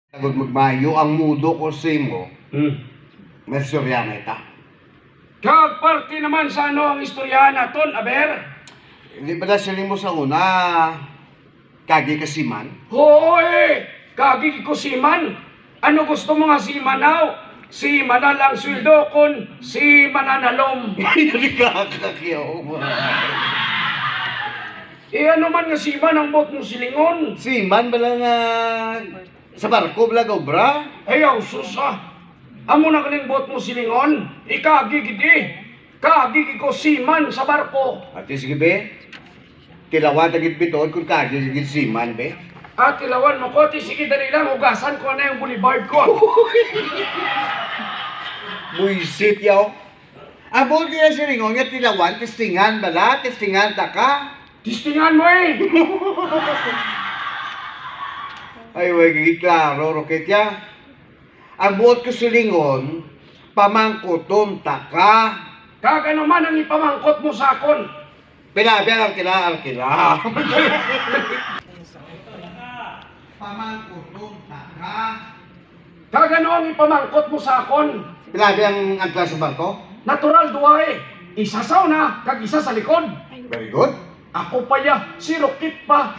Agad magmayo ang mudo ko simo. May surya na ita. Kag parte naman sa ano ang istorya naton, aber? Hindi ba na siling mo sa una, kagi kasiman? Hoy! Kagi ko siman. Ano gusto mo nga si Manaw? Si Manalang sweldo kon si Mananalom. Hindi kakakyaw mo. Ano man nga si Man ang bot mo silingon? Siman ba lang sa barko blago bra? Ayaw susa. Amo na kaning bot mo silingon? Ikagi gidi. Kagi ko si Man sa barko. Ate sige be, tilawan tagit biton kung kagi sige siman be. At ilawan mo ko, sige dali lang, ugasan ko na yung boulevard ko. Buisit yaw. Abo kaya silingon nga tilawan, testingan bala, testingan ta ka. Tistingan mo eh. Ay, way, klaro, roket ya. Ang buot ko silingon, pamangkuton ta ka. Kagano man ang ipamangkot mo sa akon. Pinabi ang arkila. Pamangkuton ta ka. Kagano ang ipamangkot mo sa akon. Pinabi ang angkla sa barko. Natural duwa eh. Isa sa una, kag isa sa likod. Very good. Ako pa ya, si Rokit pa.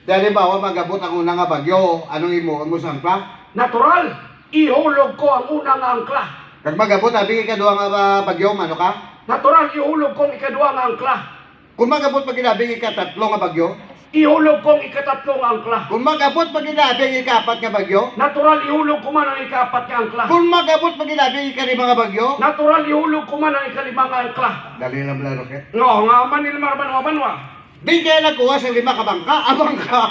Dahil ba, magabot ang unang nga bagyo, anong imo sa angkla? Natural, ihulog ko ang unang angkla. Kag magabot, abi ikaduha nga bagyo, ano ka? Natural, ihulog kong ikaduang angkla. Kung magabot pag inabing ikatatlo nga bagyo, Ihulog kong ikatatlong angkla. kung magabot pag inabing ikapat nga bagyo, Natural, ihulog ko man ang ikapat nga angkla. kung magabot pag inabing ikalima nga bagyo, Natural, ihulog ko man ang ikalimang angkla. dali lang lang, Rocket. No, nga man nila marbanwa-banwa. Di kaya nakuha sa 5 ka bangka, abang ka.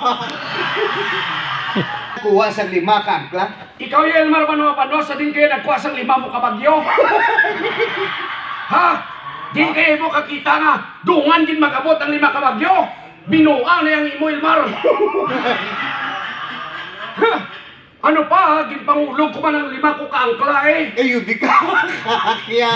Kuha sa 5 ka angkla. Ikaw yung marbanwa-banwa sa din kayo nagkuha sa 5 mo kabagyo. Ha? Din kayo mo kakita nga, dungan din magabot ang 5 kabagyo. Binuang na yung imo, Ilmar. Ha? Ano pa ha? Ginpangulog ko man ang 5 ko kaangkla eh. Eh, yun di ka. Kaya.